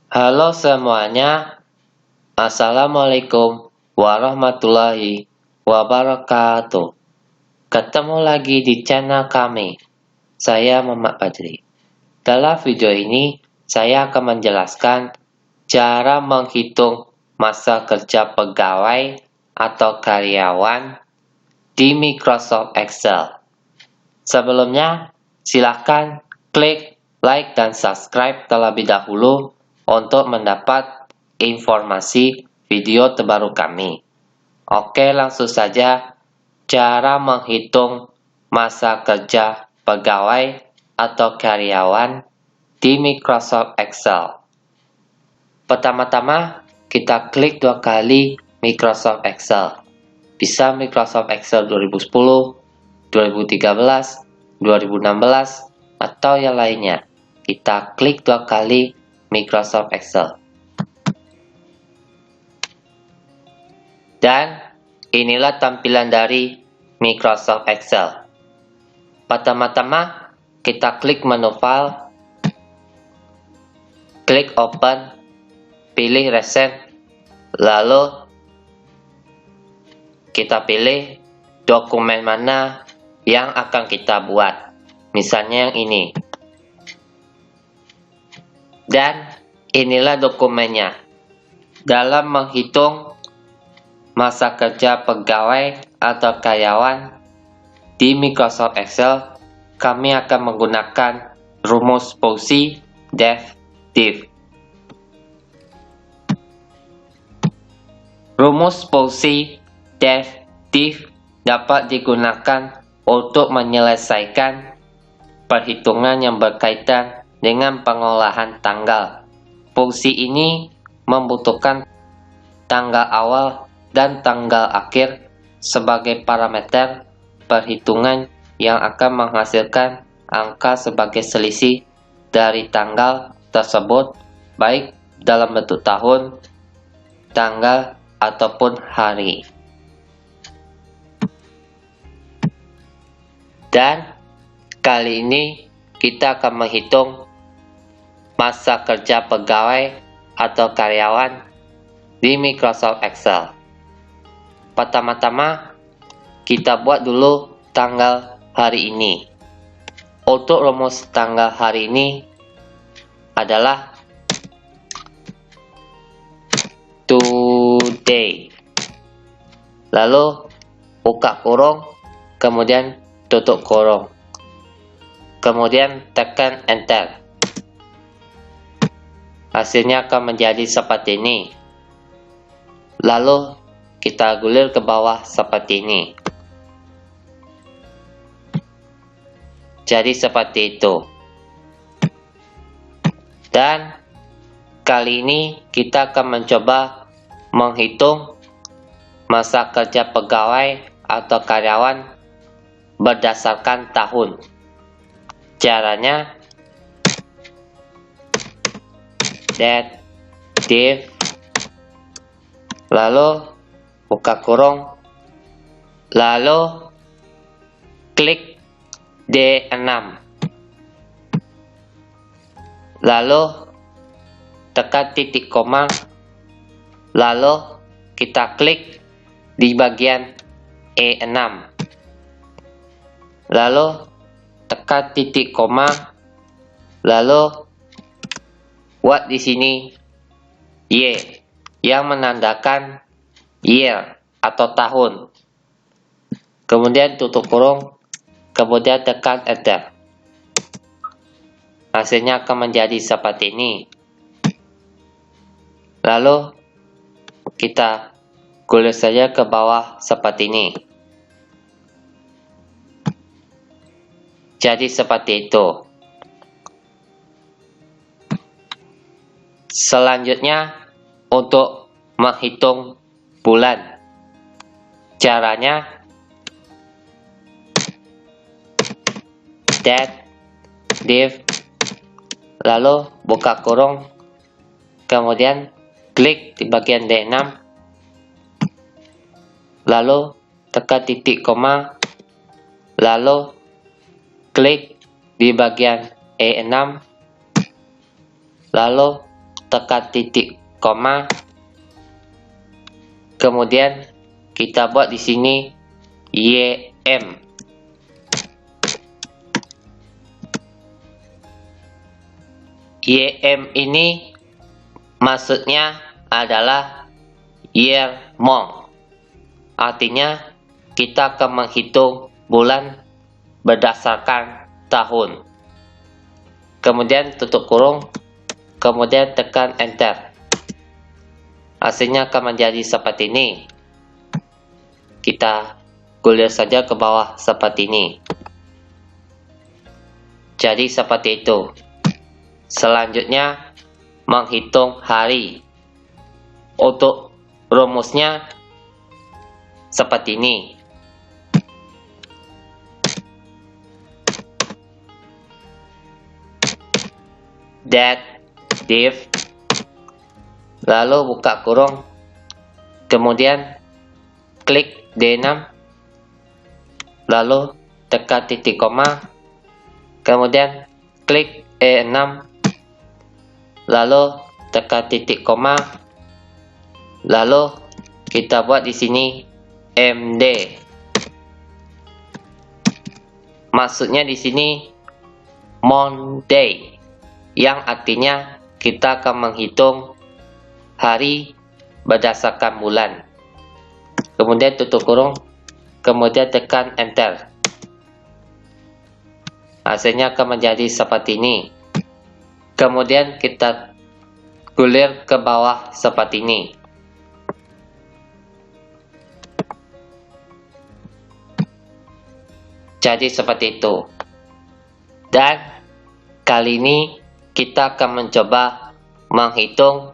Halo semuanya, Assalamualaikum warahmatullahi wabarakatuh. Ketemu lagi di channel kami, saya Muhammad Badri. Dalam video ini, saya akan menjelaskan cara menghitung masa kerja pegawai atau karyawan di Microsoft Excel. Sebelumnya, silakan klik like dan subscribe terlebih dahulu untuk mendapat informasi video terbaru kami. Oke, langsung saja cara menghitung masa kerja pegawai atau karyawan di Microsoft Excel. Pertama-tama, kita klik 2 kali Microsoft Excel. Bisa Microsoft Excel 2010, 2013, 2016, atau yang lainnya. Kita klik 2 kali Microsoft Excel. Dan inilah tampilan dari Microsoft Excel. Pertama-tama, kita klik menu File, klik Open, pilih Recent, lalu kita pilih dokumen mana yang akan kita buat, misalnya yang ini. Dan inilah dokumennya. Dalam menghitung masa kerja pegawai atau karyawan di Microsoft Excel, kami akan menggunakan rumus fungsi def div. Rumus fungsi def div dapat digunakan untuk menyelesaikan perhitungan yang berkaitan dengan pengolahan tanggal. Fungsi ini membutuhkan tanggal awal dan tanggal akhir sebagai parameter perhitungan yang akan menghasilkan angka sebagai selisih dari tanggal tersebut, baik dalam bentuk tahun, tanggal, ataupun hari. Dan kali ini kita akan menghitung masa kerja pegawai atau karyawan di Microsoft Excel. Pertama-tama, kita buat dulu tanggal hari ini. Untuk rumus tanggal hari ini adalah today. Lalu buka kurung, kemudian tutup kurung. Kemudian tekan enter. Hasilnya akan menjadi seperti ini. Lalu kita gulir ke bawah seperti ini. Jadi seperti itu. Dan kali ini kita akan mencoba menghitung masa kerja pegawai atau karyawan berdasarkan tahun. Caranya def div, lalu buka kurung, lalu klik D6, lalu tekan titik koma, lalu kita klik di bagian E6, lalu tekan titik koma, lalu buat di sini Y yang menandakan year atau tahun. Kemudian tutup kurung, kemudian tekan enter. Hasilnya akan menjadi seperti ini. Lalu kita gulir saja ke bawah seperti ini. Jadi seperti itu. Selanjutnya, untuk menghitung bulan. Caranya def div, lalu buka kurung, kemudian klik di bagian D6, lalu tekan titik koma, lalu klik di bagian E6, lalu tekan titik koma. Kemudian kita buat di sini YM. YM ini maksudnya adalah year month. Artinya kita akan menghitung bulan berdasarkan tahun. Kemudian tutup kurung, kemudian tekan enter. Hasilnya akan menjadi seperti ini. Kita gulir saja ke bawah seperti ini. Jadi seperti itu. Selanjutnya menghitung hari. Untuk rumusnya seperti ini. That, div, lalu buka kurung, kemudian klik D6, lalu tekan titik koma, kemudian klik E6, lalu tekan titik koma, lalu kita buat di sini MD. Maksudnya di sini Monday, yang artinya kita akan menghitung hari berdasarkan bulan. Kemudian tutup kurung, kemudian tekan enter. Hasilnya akan menjadi seperti ini. Kemudian kita gulir ke bawah seperti ini. Jadi seperti itu. Dan kali ini kita akan mencoba menghitung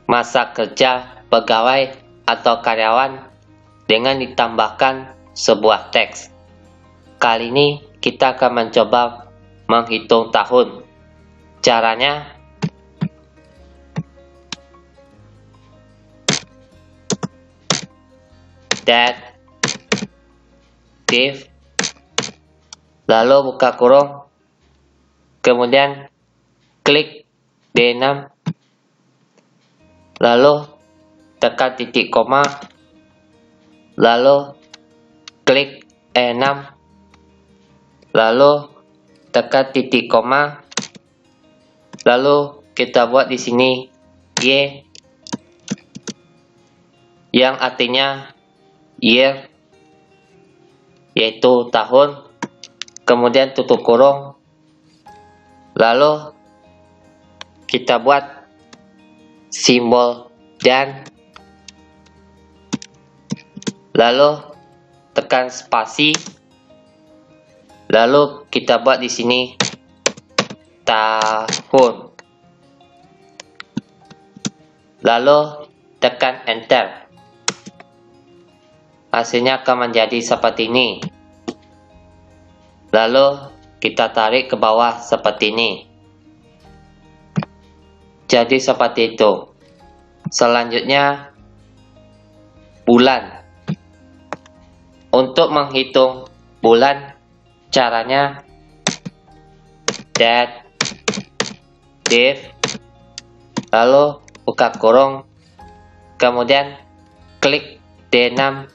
masa kerja pegawai atau karyawan dengan ditambahkan sebuah teks. Kali ini kita akan mencoba menghitung tahun. Caranya that, div, lalu buka kurung, kemudian klik D6, lalu tekan titik koma, lalu klik E6, lalu tekan titik koma, lalu kita buat di sini Y, yang artinya year, yaitu tahun, kemudian tutup kurung, lalu kita buat simbol dan, lalu tekan spasi, lalu kita buat di sini tahun, lalu tekan enter. Hasilnya akan menjadi seperti ini. Lalu kita tarik ke bawah seperti ini. Jadi seperti itu. Selanjutnya bulan. Untuk menghitung bulan, caranya that, div, lalu buka kurung, kemudian klik D6,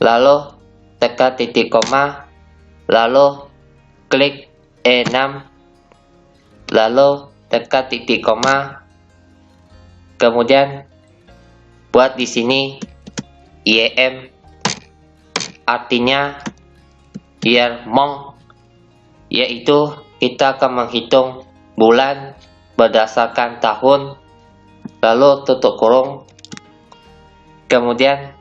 lalu tekan titik koma, lalu klik E6, lalu tekan titik koma, kemudian buat di sini YM, artinya year month, yaitu kita akan menghitung bulan berdasarkan tahun, lalu tutup kurung, kemudian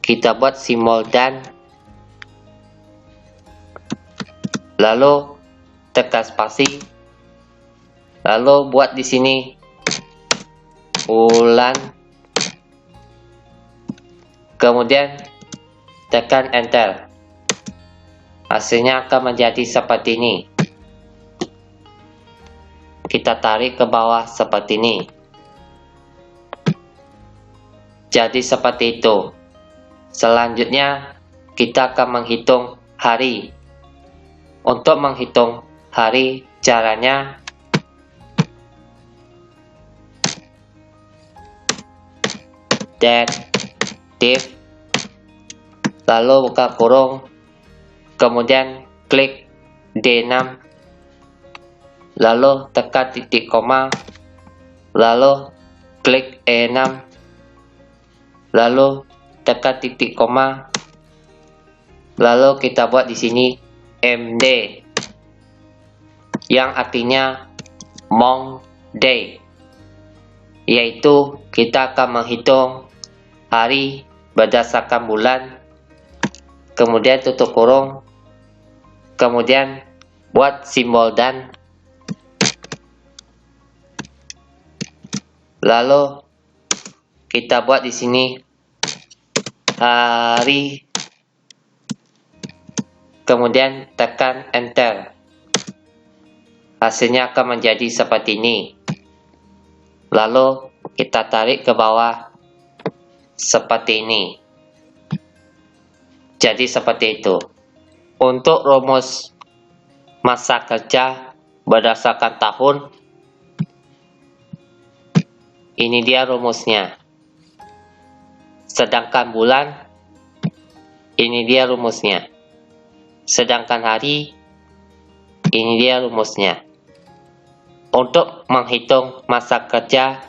kita buat simbol dan, lalu tekan spasi, lalu buat di sini bulan, kemudian tekan enter. Hasilnya akan menjadi seperti ini. Kita tarik ke bawah seperti ini. Jadi seperti itu. Selanjutnya kita akan menghitung hari. Untuk menghitung hari, caranya div, lalu buka kurung, kemudian klik D6, lalu tekan titik koma, lalu klik E6, lalu tekan titik koma, lalu kita buat di sini MD yang artinya Monday, yaitu kita akan menghitung hari berdasarkan bulan, kemudian tutup kurung, kemudian buat simbol dan, lalu kita buat di sini hari, kemudian tekan enter. Hasilnya akan menjadi seperti ini. Lalu kita tarik ke bawah seperti ini. Jadi seperti itu. Untuk rumus masa kerja berdasarkan tahun, ini dia rumusnya. Sedangkan bulan, ini dia rumusnya. Sedangkan hari, ini dia rumusnya. Untuk menghitung masa kerja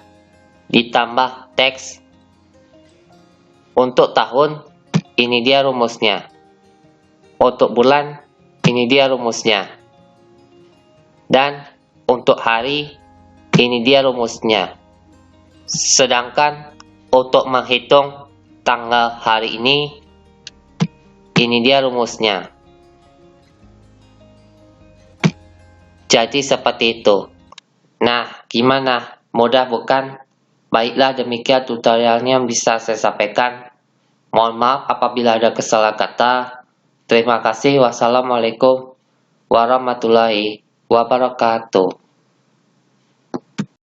ditambah teks, untuk tahun ini dia rumusnya, untuk bulan ini dia rumusnya, dan untuk hari ini dia rumusnya. Sedangkan untuk menghitung tanggal hari ini dia rumusnya. Jadi seperti itu. Nah, gimana? Mudah bukan? Baiklah, demikian tutorialnya yang bisa saya sampaikan. Mohon maaf apabila ada kesalahan kata. Terima kasih. Wassalamualaikum warahmatullahi wabarakatuh.